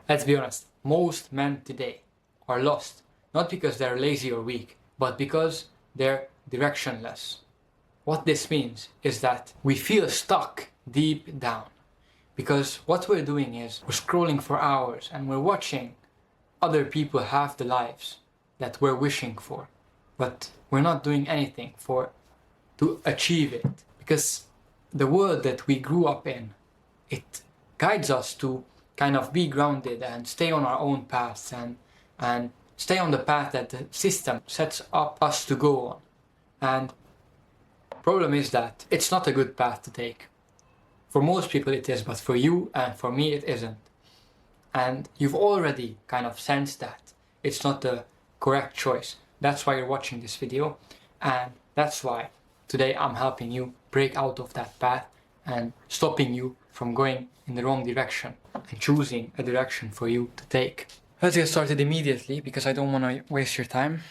Let's be honest, most men today are lost, not because they're lazy or weak, but because they're directionless. What this means is that we feel stuck deep down, because what we're doing is we're scrolling for hours and we're watching other people have the lives that we're wishing for, but we're not doing anything to achieve it, because the world that we grew up in, it guides us to kind of be grounded and stay on our own paths and stay on the path that the system sets up us to go on. And problem is that it's not a good path to take. For most people it is, but for you and for me it isn't. And you've already kind of sensed that it's not the correct choice. That's why you're watching this video, and that's why today I'm helping you break out of that path and stopping you from going in the wrong direction and choosing a direction for you to take. Let's get started immediately because I don't want to waste your time.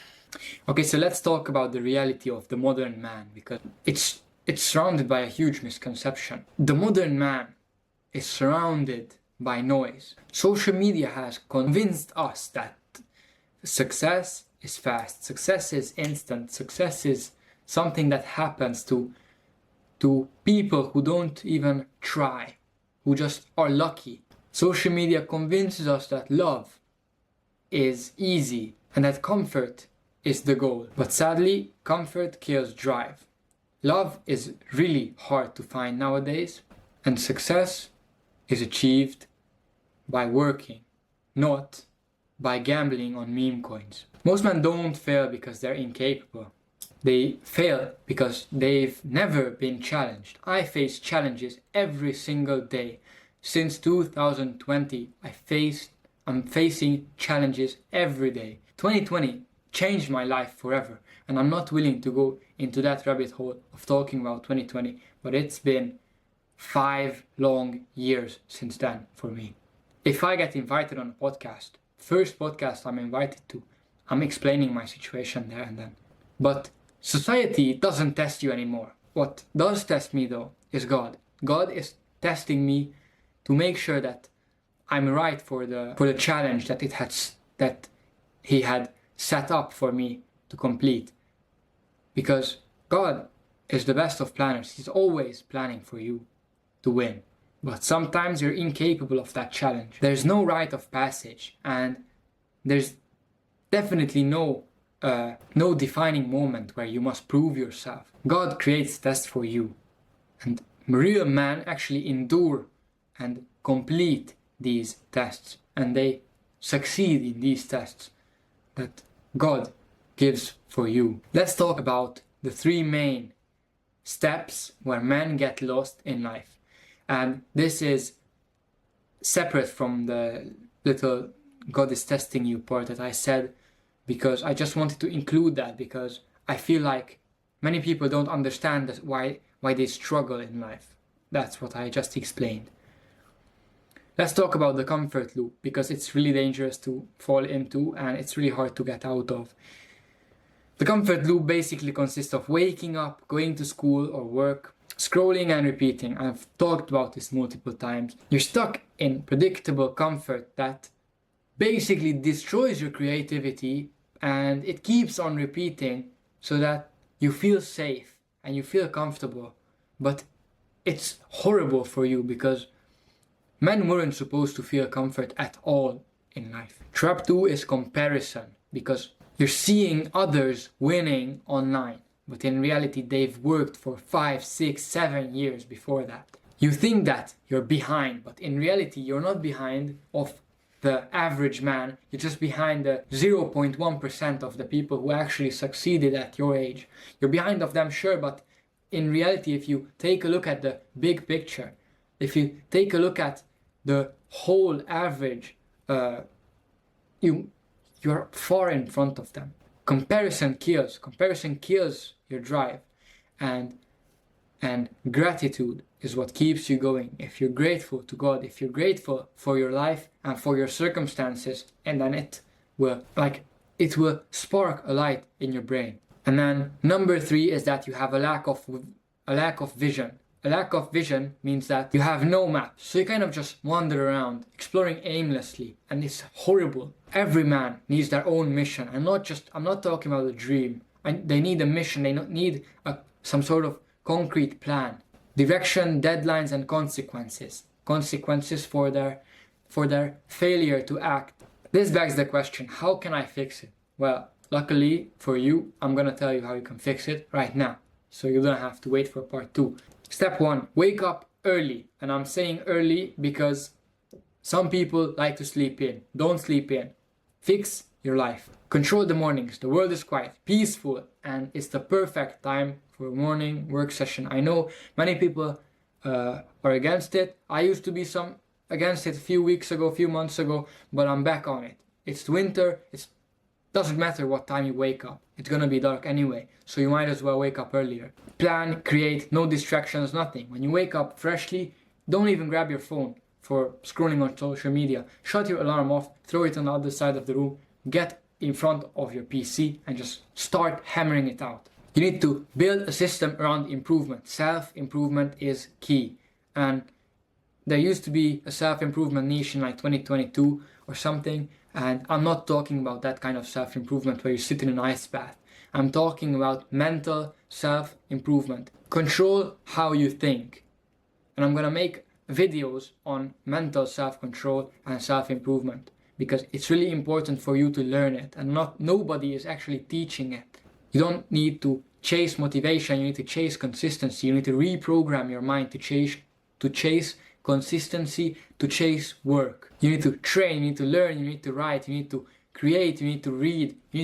Okay, so let's talk about the reality of the modern man, because it's surrounded by a huge misconception. The modern man is surrounded by noise. Social media has convinced us that success is fast, success is instant, success is something that happens to people who don't even try, who just are lucky. Social media convinces us that love is easy and that comfort is the goal. But sadly, comfort kills drive. Love is really hard to find nowadays, and success is achieved by working, not by gambling on meme coins. Most men don't fail because they're incapable. They fail because they've never been challenged. I face challenges every single day. Since 2020, I'm facing challenges every day. 2020 changed my life forever, and I'm not willing to go into that rabbit hole of talking about 2020, but it's been 5 long years since then for me. If I get invited on a podcast, first podcast I'm invited to, I'm explaining my situation there and then. But society doesn't test you anymore. What does test me though is God. God is testing me to make sure that I'm right for the challenge that He had set up for me to complete. Because God is the best of planners. He's always planning for you to win. But sometimes you're incapable of that challenge. There's no rite of passage, and there's definitely no defining moment where you must prove yourself. God creates tests for you, and real men actually endure and complete these tests, and they succeed in these tests that God gives for you. Let's talk about the 3 main steps where men get lost in life. And this is separate from the little God is testing you part that I said, because I just wanted to include that, because I feel like many people don't understand why they struggle in life. That's what I just explained. Let's talk about the comfort loop, because it's really dangerous to fall into and it's really hard to get out of. The comfort loop basically consists of waking up, going to school or work, scrolling and repeating. I've talked about this multiple times. You're stuck in predictable comfort that basically destroys your creativity, and it keeps on repeating so that you feel safe and you feel comfortable. But it's horrible for you, because men weren't supposed to feel comfort at all in life. Trap 2 is comparison, because you're seeing others winning online, but in reality they've worked for 5, 6, 7 years before that. You think that you're behind, but in reality you're not behind of the average man. You're just behind the 0.1% of the people who actually succeeded at your age. You're behind of them, sure, but in reality, if you take a look at the big picture, if you take a look at the whole average, you're far in front of them. Comparison kills your drive, and gratitude is what keeps you going. If you're grateful to God, if you're grateful for your life and for your circumstances, and then it will spark a light in your brain. And then number 3 is that you have a lack of vision, A lack of vision means that you have no map. So you kind of just wander around, exploring aimlessly, and it's horrible. Every man needs their own mission, and I'm not talking about a dream. They need a mission, they need some sort of concrete plan. Direction, deadlines, and consequences. Consequences for their failure to act. This begs the question, how can I fix it? Well, luckily for you, I'm gonna tell you how you can fix it right now. So you don't have to wait for part 2. Step 1, wake up early. And I'm saying early because some people like to sleep in. Don't sleep in. Fix your life. Control the mornings. The world is quiet, peaceful, and it's the perfect time for a morning work session. I know many people are against it. I used to be against it a few weeks ago, a few months ago, but I'm back on it. It's winter. It doesn't matter what time you wake up. It's gonna be dark anyway, so you might as well wake up earlier. Plan, create, no distractions, nothing. When you wake up freshly, don't even grab your phone for scrolling on social media. Shut your alarm off, throw it on the other side of the room, get in front of your PC and just start hammering it out. You need to build a system around improvement. Self-improvement is key. And there used to be a self-improvement niche in like 2022 or something, and I'm not talking about that kind of self-improvement where you sit in an ice bath. I'm talking about mental self-improvement. Control how you think. And I'm gonna make videos on mental self-control and self-improvement because it's really important for you to learn it, and nobody is actually teaching it. You don't need to chase motivation, you need to chase consistency. You need to reprogram your mind to chase consistency, to chase work. You need to train, you need to learn, you need to write, you need to create, you need to read, you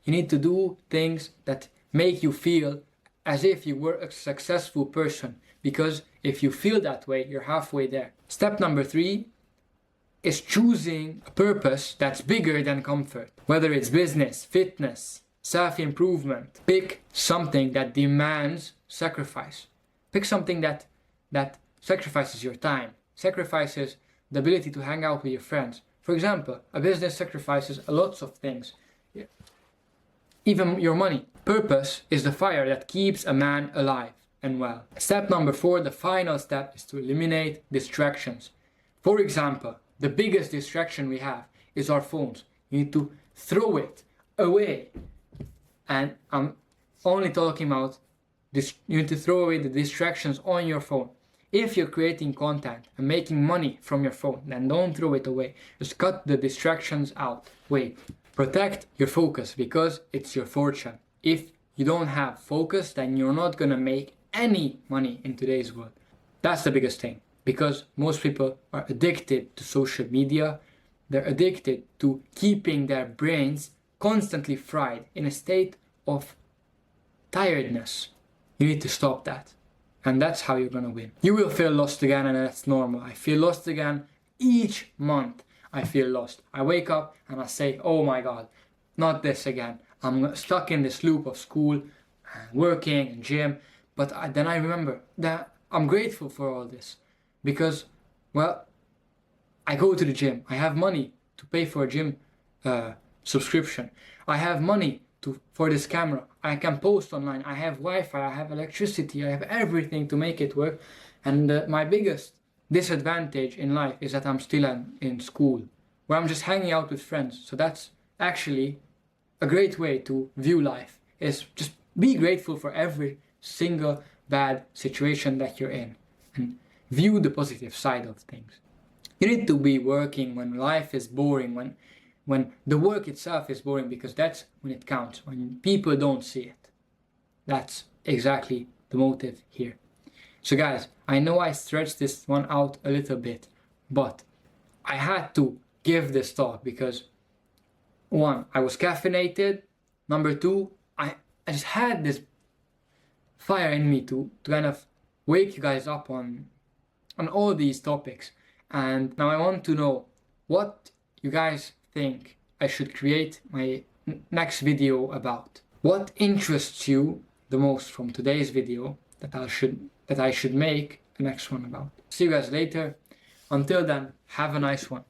need to do things that make you feel as if you were a successful person, because if you feel that way, you're halfway there. Step number 3 is choosing a purpose that's bigger than comfort. Whether it's business, fitness, self-improvement, pick something that demands sacrifice. Pick something that sacrifices your time, sacrifices the ability to hang out with your friends. For example, a business sacrifices lots of things, even your money. Purpose is the fire that keeps a man alive and well. Step number 4, the final step, is to eliminate distractions. For example, the biggest distraction we have is our phones. You need to throw it away. And I'm only talking about this. You need to throw away the distractions on your phone. If you're creating content and making money from your phone, then don't throw it away. Just cut the distractions out. Wait, protect your focus because it's your fortune. If you don't have focus, then you're not gonna make any money in today's world. That's the biggest thing, because most people are addicted to social media. They're addicted to keeping their brains constantly fried in a state of tiredness. You need to stop that. And that's how you're gonna win. You will feel lost again, and that's normal. I feel lost again each month. I feel lost. I wake up and I say, oh my God, not this again. I'm stuck in this loop of school, and working and gym. But then I remember that I'm grateful for all this because, well, I go to the gym. I have money to pay for a gym subscription. I have money for this camera. I can post online. I have Wi-Fi. I have electricity. I have everything to make it work. And my biggest disadvantage in life is that I'm still in school, where I'm just hanging out with friends. So that's actually a great way to view life, is just be grateful for every single bad situation that you're in and view the positive side of things. You need to be working when life is boring, when the work itself is boring, because that's when it counts, when people don't see it. That's exactly the motive here. So guys, I know I stretched this one out a little bit, but I had to give this thought because 1, I was caffeinated. Number 2, I just had this fire in me to kind of wake you guys up on all these topics. And now I want to know what you guys think I should create my next video about. What interests you the most from today's video that I should make the next one about. See you guys later. Until then, have a nice one.